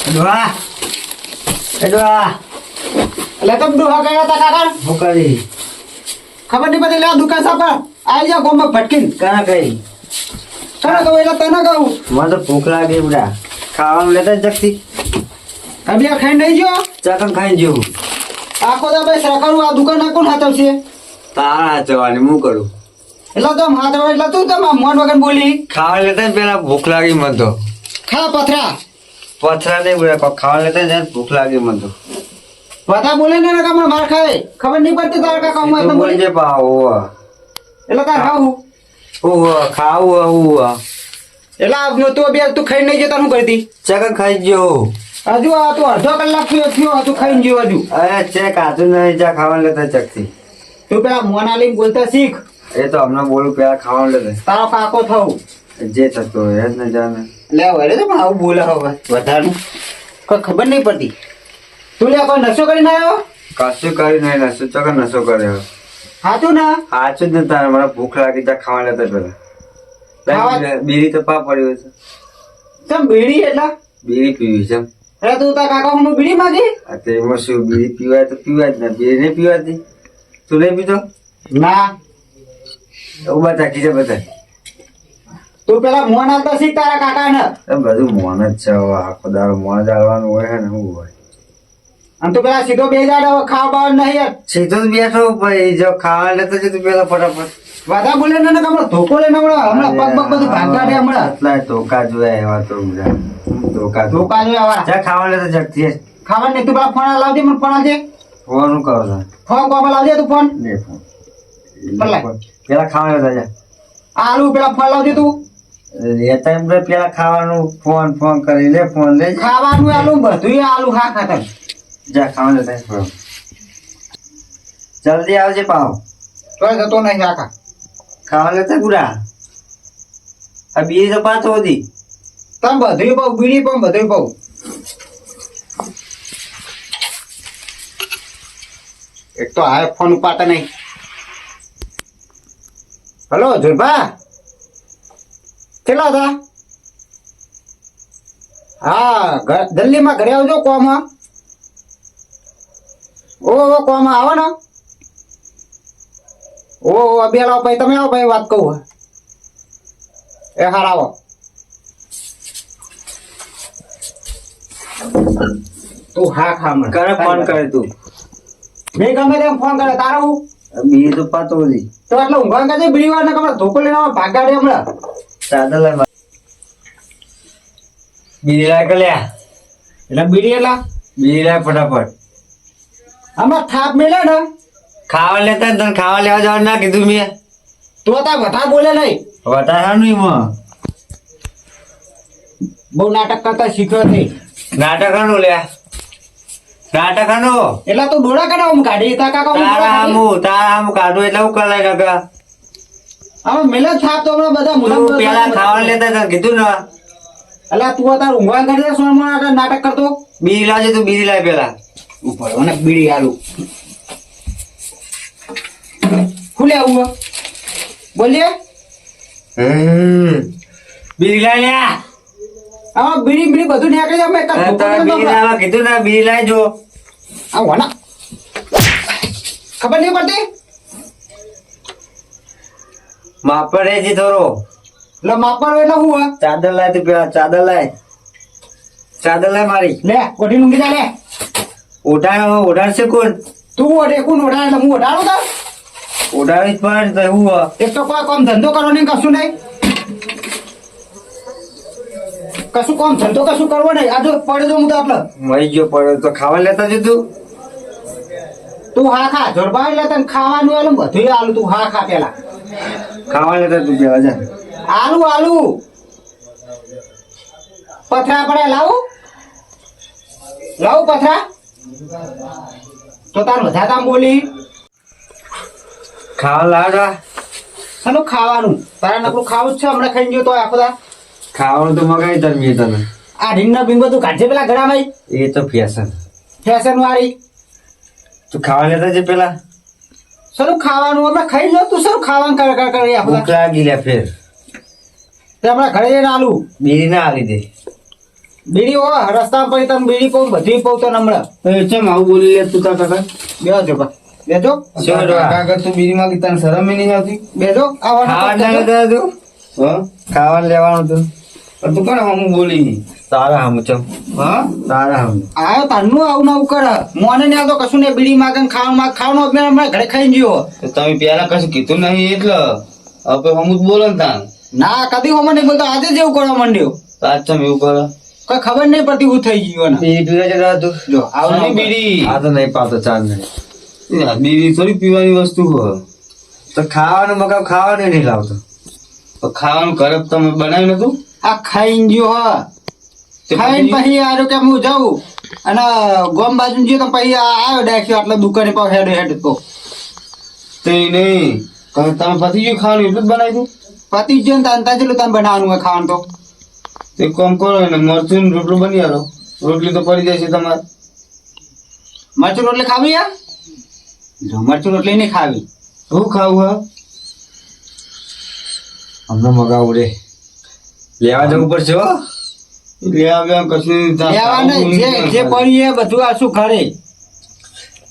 ડોહા એ ડોહા એટલે તમે ડોહા કર્યા હતા કાકા હું કરી ખબર નહીં પડી લે દુકાન સાપર આવી જા ગોમાં ભટકીને કાના કઈ તને કહું એટલે તને કહું મને તો ભૂખ લાગી બડા ખાવાનું લેતા જ જગતી અભી ખાઈ નહીં ગયો ચાકન ખાઈને જેવું આખો દા ભાઈ સરકારું આ દુકાન ના કોણ હાથવશે તારા જવાની હું કરું એટલે તો હાથવ એટલે તું તમે મોન વગર બોલી ખાવા લેતા જ પેલા ભૂખ લાગી મને તો ખા પથરા પથરા નહીં બોલ્યા ખાવા લેતા જ ભૂખ લાગી મને તો બધા બોલે ને કામ માર ખાય ખબર નહીં પડતી તારા કાકા હું તું બોલજે પાવ એટલે તાર ખાવું ખાવું એટલે તું બે તું ખાઈ નહીં જતા શું કરતી ચાકન ખાઈ ગયો હજુ આ તું અડધો કલાક થયો તું ખાઈને ગયો હજુ અરે ચેક આજુ નહીં જા ખાવાનું લેતા ચકતી તું પેલા મોના લઈને બોલતા શીખ એ તો હમણાં બોલું પેલા ખાવાનું લેતા તારો કાકો થવું જે થતું હોય જ ને જાને લે વળે તો પણ આવું બોલે હવે વધારનું કોઈ ખબર નહીં પડતી તું લે કોઈ નશો કરીને આવ્યો કશું કરી નહીં નશો ચોકન નશો કર્યો સાચું ને સાચું જ ને તારે મને ભૂખ લાગી જા ખાવા લેતા પેલા બીડી તો પા પડ્યું છે ચમ બીડી એટલે બીડી પીવી છે અરે તું તાર કાકા હું બીડી માંગી આ તો એમાં શું બીડી પીવાય તો પીવાય જ ને બીડી નહીં પીવાતી તું નહીં પીતો ના એવું બધા કીધે બધા તું પેલા મોન આવતા શીખ તારા કાકા ને બધું મોન જ છે હવે આખો દાડો મોન જ આવવાનું હોય ને શું હોય અને તું પેલા સીધો બે જાડ હવે ખાવા બાવા નહીં યાર સીધો જ બેઠો ભાઈ જો ખાવા લેતો છે તું પેલા ફટાફટ બધા બોલે ને હમણાં ધોકો લઈને હમણાં પગ બધું ભાગવા દે હમણાં એટલા ધોકા જોયા એવા તો બધા ધોકા ધોકા જોયા વાળા જા ખાવા લેતો જગતી ખાવા નહીં તું પેલા ફોન લાવજે મને ફોન આવજે ફોન શું કરો છો ફોન કોમાં લાવજે તું ફોન લે ફોન ભલે. પેલા ખાવા લેતા જા આલુ પેલા ફોન લાવજે તું લેતા એમ પેલા ખાવાનું ફોન ફોન કરી લે ફોન લે ખાવાનું આલુ બધું આલુ હા ખાતા જા ખાવા લેતા જલ્દી આવજે પાવ તો જતો નહીં કાકા ખાવા લેતા ગુડા આ બીજી તો પાછો હતી તમે બધું પાવ બીડી પણ બધું પાવ એક તો આ ફોન ઉપાડતા નહીં હલો જુલભા કેટલા હતા હા જલ્દીમાં ઘરે આવજો કોમાં ઓ કોમાં આવો ને ઓ બે લાવો ભાઈ તમે આવો ભાઈ વાત કહું એ હાર આવો તું હા ખા મને કરે ફોન કરે તું મેં ગમે તેમ ફોન કરે તારો હું બીજી તો પાછો હતી તો એટલે ઊંઘવા કાજે બીડી વાર ને કમળા ધોકો લઈને ભાગાડે હમણાં ચાદર લાય બીજી લાય કે લ્યા એટલે બીડી એટલા બીજી લાય ફટાફટ આમાં થાપ મેલે ને ખાવા લેતા તને ખાવા લેવા જવાનું ના કીધું મેં તું તાર વધારે બોલે નહીં વધારાનું એમાં બહુ નાટક કરતા શીખ્યો નહીં નાટકનું લ્યા નાટકનું એટલે તું ડોળા કાઢા હું કાઢી તા કાકા તારા આમ કાઢું એટલે હું કરાય નકા આમાં મેલે થાપ તો હમણાં બધા તું પેલા ખાવા લેતા તને કીધું ને એટલે તું તાર ઊંઘવા કરી સોનમાં નાટક કરતો બીજી લાવજે તું બીજી લાય પેલા ઉપર મને બીડી આલુ ખુલે આવું બોલીએ બીજી લાય લ્યા આમાં બીડી બીડી બધું નીકળી જાય બીજી લાવવા કીધું ને બીજી લાય જો આ વના ખબર નહીં પડતી માપર રેજી થોડો એટલે માપવાનો એટલે હું ચાદર લાય તું પેલા ચાદર લાય મારી લે ઓઢી ઊંઘી જા લે ઉડાડશે કોણ તું ઓઢે કોણ ઓઢાય એટલે હું ઓઢાડું તાર ઉડાડી જ પડે તો હું એક તો કોઈ કામ ધંધો કરો નહીં કશું નહીં કશું કામ ધંધો કશું કરવો નહીં આ જો પડે તો હું તો આપણે મરી ગયો પડ્યો તો ખાવા લેતા જ તું હા ખા જોરબા એટલે તને ખાવાનું આલું બધું આલું તું હા ખા પેલા ખાવા લેતા તું પેલા જા આલુ પથરા પડે લાવું પથરા તો તાર બધા કામ બોલી ખાવા લાવડા શાનું ખાવાનું તારા નકરું ખાવું જ છે હમણાં ખાઈ ગયો તો આખો દા ખાવાનું તો મગાવી તરમી તને આ રીંગના બિંગો તું કાઢજે પેલા ગળામાં એ તો ફેશન વાળી તું ખાવા લેતા છે પેલા સરું ખાવાનું આપણે ખાઈ લો તું સરું ખાવાનું કર આખો ભૂખ લાગી લે ફેર તે હમણાં ઘરે જઈને આલુ બીડી ના આવી દે બીડી હો રસ્તા પર તમે બીડી કહું બધી કહું તો હમણાં ચમ આવું બોલી લે તું તાર કાકા બેજો બા બેજો કાકા તું બીજી માંગી તને શરમ ય નહીં આવતી બેજો ખાવાનું આવવાનું હા ખાવાનું લેવાનું હતું પણ તું કોને હમ બોલી તારા હમ ચમ હા તારા હમ આયો તારનું આવું નવું કરે મોને ને આવતો કશું ને બીડી માગે ને ખાવાનું એટલે હમણાં ઘરે ખાઈને ગયો તો તમે પેલા કશું કીધું નહીં એટલે હવે હમ જ બોલો ને તાન ના કદી હોમાં નહીં બોલતો આજે જેવું કરવા માંડ્યો તો આજ ચમ એવું કરે કોઈ ખબર નહીં પડતી હું થઈ ગયું ને બીડી પીવા જતા હતું જો આવું આની નહીં બીડી આ તો નહીં પાતો ચાલ નહીં બીડી થોડી પીવાની વસ્તુ હોય તો ખાવાનું મગાવ ખાવાનું નહીં લાવતો તો ખાવાનું ઘરે તમે બનાવ્યું નતું આ ખાઈને ગયો હ તે ખાઈને પછી? પછી આરો કે હું જાઉં અને ગોમ બાજુ ગયો તો પછી આવ્યો ડાયક્યો આટલા દુકાને પાવ હેડ હેડ તો તે નહીં તમે પતિ ગયું ખાવાનું એટલું જ બનાવ્યું પતિ જ ને તાન તાજેલું તાન બનાવવાનું હોય ખાવાનું તો તે કોમ કરો ને મરચું ને રોટલું બની આલો રોટલી તો પડી જાય છે તમારે મરચું રોટલી ખાવી યાર જો મરચું રોટલી નહીં ખાવી શું ખાવું હા હમણાં મગાવું રે લેવા જવું પડશે હો લેવા બેવા કશું નહીં. લેવા નહીં જે પડી એ બધું આશું ઘરે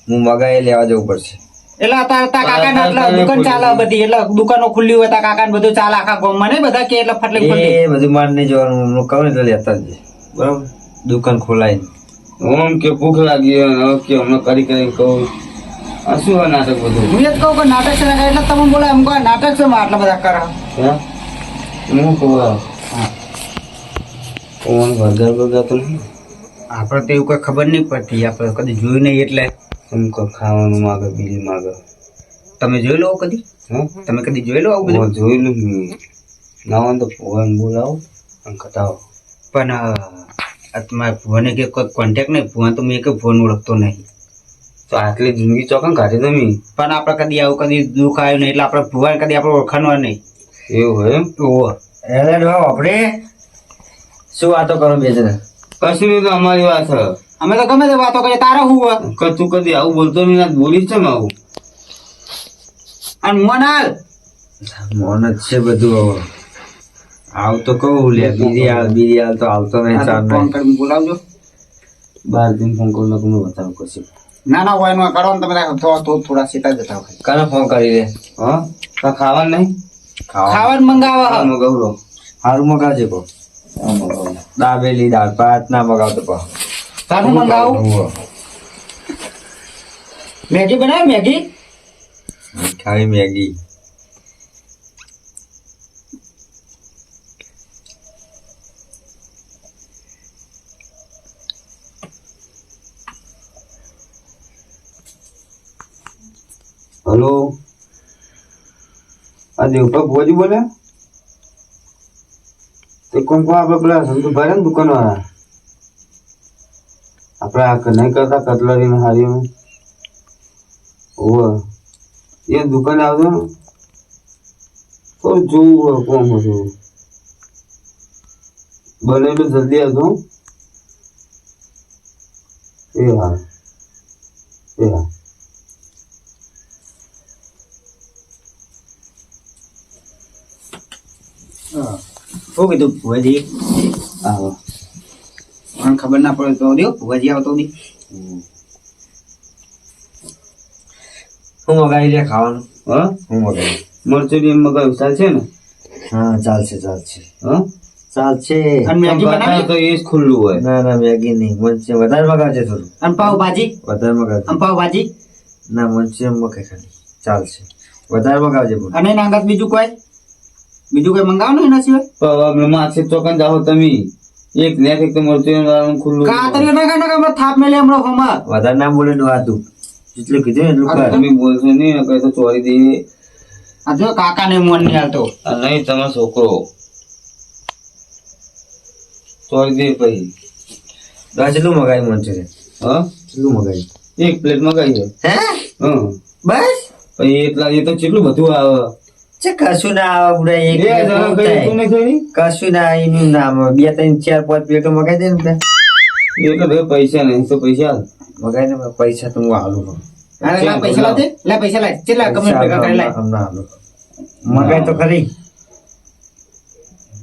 હું મગાઈ લેવા જવું પડશે એટલે તા કાકા ના આટલા દુકાન ચાલે બધી એટલે દુકાનો ખુલ્લી હોય તા કાકા બધું ચાલે આખા ગામમાં નહીં બધા કે એટલે ફટલે ખુલ્લી એ બધું માર નહીં જોવાનું હું કહું ને એટલે લેતા જ જઈએ. બરાબર દુકાન ખોલાય ઓમ કે ભૂખ લાગી હોય ને હવે કે હમણાં કરીને કહું આ શું હોય નાટક બધું હું જ કહું કે નાટક છે ને એટલે તમે બોલે એમ કહો નાટક છે માં આટલા બધા કરે હે હું કહું કોણ વરગાર વરગાર તો નહીં આપણે તો એવું કઈ ખબર નહીં પડતી આપણે કદી જોયું નહીં એટલે એમ કહો ખાવાનું માગે બીજી માગે તમે જોઈ લો કદી હે તમે કદી જોઈ લો આવું બધું હું જોયેલું જ નહીં ના હોય ને તો ફોન બોલાવો અને કટાવો પણ તમારા ભુવાને કે કોઈ કોન્ટેક્ટ નહીં ભુવા તો મેં કે ફોન ઓળખતો નહીં તો આટલી જિંદગી ચોકન કાઢી તમે પણ આપણે કદી આવું કદી દુઃખ આવ્યું નહીં એટલે આપણે ભુવાને કદી આપણે ઓળખાણવા નહીં એવું હોય એમ ઓહો એટલે આપણે શું વાતો કરો બે જણા કશું નહીં તો અમારી વાત છે અમે તો ગમે તે વાતો કરીએ તારા હું હોય કે તું કદી આવું બોલતો નહીં ના બોલીશ છે ને આવું અને મોન હાલ મોન જ છે બધું હવે આવ તો કહું લે બીજી હાલ તો હાલતો નહીં ચાર ફોન નહીં કરીને બોલાવજો 12 દિન ફોન કરીને તમને બતાવું કશું ના ના હોય નો કરો ને તમે થોડા સીટા જતા હોય કાને ફોન કરી દે હા તા ખાવાનું નહીં ખાવાનું મંગાવો હા મગાવરો સારું મગાવજે કહો હા મગાવરો દાબેલી દાળ ભાત ના મગાવતો કહો તારું મંગાવું મેગી બનાવ મેગી ખાવી મેગી હલો આ દેવપા ભોજી બોલે તે કોણ કોણ આપણે પેલા સંતુભાઈ ને દુકાન વાળા આપણે આ નહીં કરતા કટલરી ને હારી ઓહ એ દુકાને આવજો ને તો જોવું કોણ હતું બને એટલું જલ્દી આવજો એ હા એ હા શું કીધું ભુવાજી આવો મને ખબર ના પડે તો દો ભુવાજી આવતો દી હું મગાવી લે ખાવાનું હા હું મગાવી મરચુરી એમ મગાવ્યું ચાલશે ને હા ચાલશે હા ચાલશે અને મેગી બનાવી તો એ જ ખુલ્લું હોય ના ના મેગી નહીં મંચે વધારે મગાવજે થોડું અને પાવ ભાજી વધારે મગાવજે અને પાવ ભાજી ના મંચુરિયન મગાઈ ખાલી ચાલશે વધારે મગાવજે બોલ અને એના અંગત બીજું કોઈ મંગાવવાનું એના સિવાય પણ માછી ચોકન જાઓ તમે એક ને એક તો મરચુરી વાળાનું ખુલ્લું કાતરી ના થાપ મેલે હમણાં હોમાં વધારે ના બોલે નું આ તું જેટલું કીધું ને એટલું કર તમે બોલશો નહીં ને કઈ તો ચોરી દે આ જો કાકા ને મોન નહીં હાલતો આ નહીં તમારો છોકરો ચોરી દે પછી દા જેટલું મગાવી મંચુરિયન હા કેટલું મગાવી એક પ્લેટ મગાવી હે હા બસ પછી એટલા એ તો કેટલું બધું આવે છે કશું ના આવે બુડા એક બે જણા પ્લેટ કઈ તું થાય. નહીં ખાઈ કશું ના એનું નામ 2 3 4 5 પ્લેટો મગાવી દે ને બધા. એટલે ભાઈ પૈસા નહીં તો પૈસા હાલ. મગાવી ને પૈસા તો હું આલું અરે લા પૈસા લાવજે લે પૈસા લાય કેટલા કમેન્ટ ભેગા કરી લાય હમણાં આલું મગાવી તો ખરી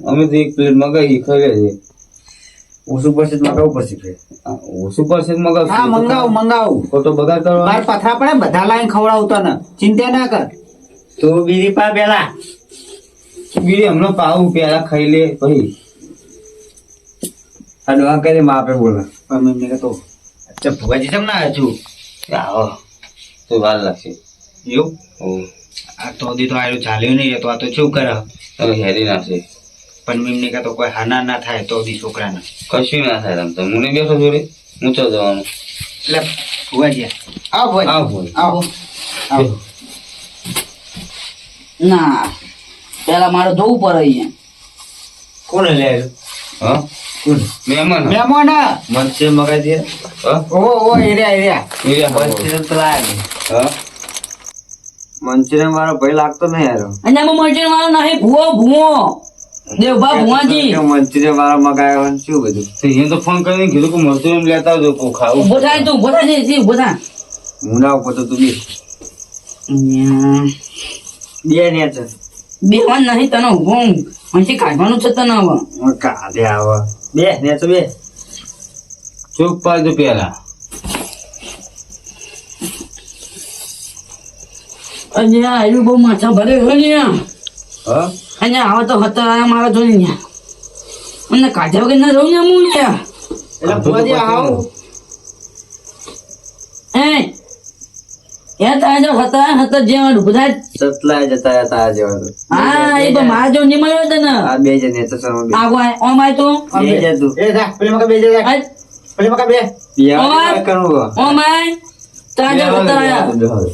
અમે તો એક પ્લેટ મગાવી ખાઈ લે ઓછું પડશે તો મગાવવું પડશે ફેર. ઓછું પડશે તો મગાવશું. હા મંગાવું ખોટો બગાડ કરવાનો. બાર પથરા પડે બધા લાઈન ખવડાવતો ને ચિંતા ના કર. તો બીજી પા પેલા બીડી હમણાં પાવું પેલા ખાઈ લે પછી આ ડોહા કરી માપે બોલે. પણ એમને કહેતો અચ્છા ભુવાજી કેમ ના હજુ આવો તો વાર લાગશે. એવું ઓહ, આ તો દી તો આયુ ચાલ્યું નહીં તો આ તો શું કરે તમે હેરી નાખશે. પણ એમને કહેતો કોઈ હાના ના થાય તો દી છોકરાને કશું ના થાય રમતો. હું નહીં બેઠો જોડે, હું ચો જવાનું. એટલે ભુવાજી આવો ભુવાજી આવ બોલ. આવો આવો ના પેલા મારે જોવું પડે અહીંયા. કોને લે આવ્યો? હા મહેમાન મહેમાન મંચે મગાઈ દે. હા ઓ એરિયા મંચુરિયન તો લાયા નહીં. હા મંચુરિયન વાળો ભાઈ લાગતો નહીં યાર. અને આમાં મરચી વાળો નહીં ભૂવો દેવભા ભુવાજી મંચુરિયન વાળો મગાયો હોય ને શું બધું. તો એને તો ફોન કરીને કીધું કે મળતું એમ લેતા આવજો કોઈ ખાવું. ઉભો થાય તું ઉભો થાય જી ઉભો થાય. હું ના ઉપર તો તું બી બે ને છે બેવાન નહીં તને ઉભો અહીંથી કાઢવાનું છે તને હવે. કાઢે આવો બે ને તો બે. ચોક પાડજો પેલા. અહીંયા આવ્યું બહુ માથા ભરે હોય ને હા અહીંયા આવા તો હતા આયા મારા જોઈ ને મને કાઢ્યા વગર ના રહું ને હું ને એટલે ભુવાજી આવો એ તારા જો હતા જ્યાં બધા સતલાય જતા હતા આ જેવા તો. હા એ તો મારા જો નહીં મળ્યો તને આ બે જણ ને તો સમ બે. આગો ઓમ આય તું બે જતું. એ જા પેલી મકા બે જા આય, પેલી મકા બે પિયા કરવું. ઓમ આય તારા જો હતા આયા.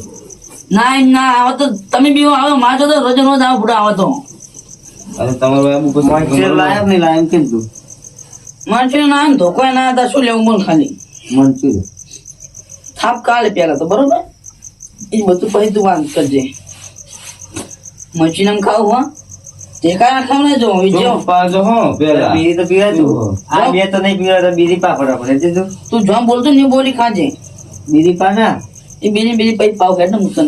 ના ના આવો તો તમે બી આવો મારો તો રોજ રોજ આવો પૂરા આવો તો અને તમારો એમ ઉપર મંચુરિયન લાયા નહીં લાયા એમ કીધું. માણસો ના ધોકો ના હતા શું લેવું બોલ ખાલી મંચુરિયન થાપ કાલે પેલા તો બરોબર એ બધું પછી તું વાત કરજે મચીનામ ખાવ હો તે કાંઈ ખાવ ને જો વિજયો ચોક પાડજો હો પેલા. બીજી તો પીવાતું. આ બે તો નહીં પીવાતા બીજી પા ફટાફટ દીધું. તું જો બોલતો નહીં બોલી ખાજે બીજી પા ના એ બીજી પછી પાવ કાઢ ને મૂકતો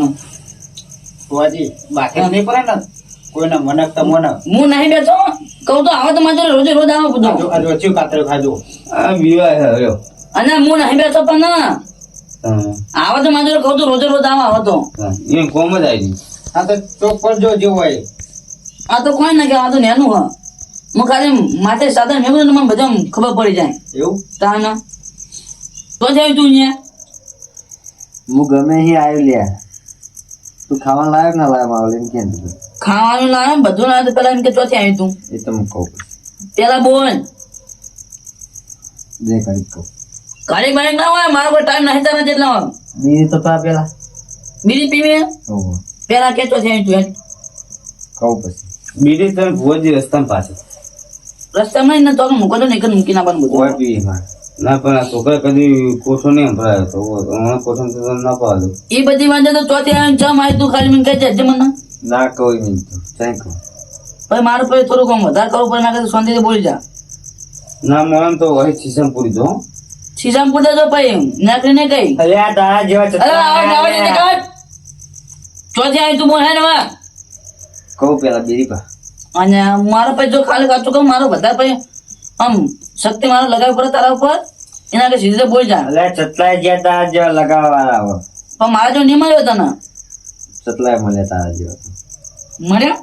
ભુવાજી બાકી નહીં પડે ને કોઈને મનક તો મનક હું નહીં બેઠો કહું તો આવો તો મારે રોજે રોજ આવો બધું આ જો ચીવ કાતર ખાજો આ બીવા હર્યો. અને હું નહીં બેઠો પણ હા આવો તો મારે કહું તો રોજે રોજ આવો તો હા. એમ કોમ જ આવી ગયું. આ તો ચોક પર જો જેવું હોય આ તો કોઈ ના કે આ તો નેનું હ હું ખાલી માથે સાધન મેં બધું મને બધા ખબર પડી જાય એવું તા ના તો જાય તું અહીંયા હું ગમે અહીં આવ્યો લ્યા. તું ખાવા લાયક ના લાયક મારો એમ કેમ તું. ખાવાનું લાવે બધું લાવે તો પેલા એમ કે ચોથી આવી તું એ તો હું કહું પેલા બોલ જે કરી કહું. ઘરે ઘરે ના હોય મારો કોઈ ટાઈમ નહીં તારા જેટલા બીજી તો પા પેલા બીજી પીવે ઓહો પેલા કે ચોથી આવી તું કહું પછી. બીડી તમે ભુવાજી રસ્તામાં પાછળ. રસ્તામાં ને તો મૂકો તો નહીં મૂકી ના બધું ઓય પી મારે. ના પણ આ છોકરા કદી કોઠો નહીં સંભળાયો તો હમણાં કોઠો તો તમે ના પાડો. એ બધી વાંધો તો ચોથી આવી જમ આવી તું ખાલી મને કહે છે મને ના કહું નહીં તો ચાઈ કહું. પછી મારું પછી થોડું કામ વધારે કરવું પડે ના કે શાંતિથી બોલી જા ના મને તો વહી શીશમ પૂરી દો. શીશામ પૂછે તો પછી નાખી ને કઈ અરે આ તારા જેવા અરે આવા ચટલા જવા દે કાઢ ચોથી આવી તું બોલ હે ને હવે કહું પેલા બીજી પા. અને મારો પછી જો ખાલી કાચું કહું મારો બધા પછી આમ શક્તિ મારો લગાવી પડે તારા ઉપર એના કે સીધે બોલ જા અરે ચટલાય જ્યાં તારા જેવા લગાવવા વાળા આવો. પણ મારા જો નહીં મળ્યો તને ચટલાય મળે તારા જેવા તો. મળ્યો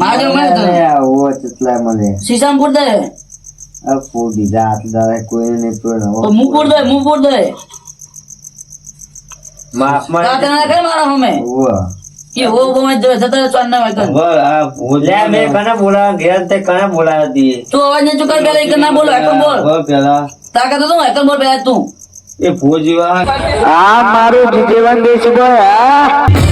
મારા જો મળ્યો તને અરે ઓ ચટલાય મળે. શીશામ પૂર દે આ ફૂડ દીધા આટલા દાડા કોઈને નહીં પૂર્ણ. તો મું પૂર દે માફમાં કાકા ના કઈ મારા હમે ઓહ. એ હો બહુ જતા ચાર ના વાગ્યા હવે આ લે મેં કને બોલાવા ઘેર તે કને બોલાવા હતી. તું અવાજ નહીં ચુકાય પેલા એક ના બોલો એકમ બોલ હવે પેલા તાકાત તો એકમ બોલ પેલા તું એ ભુવાજી વાળા આ મારું જીવન દેશ બોય.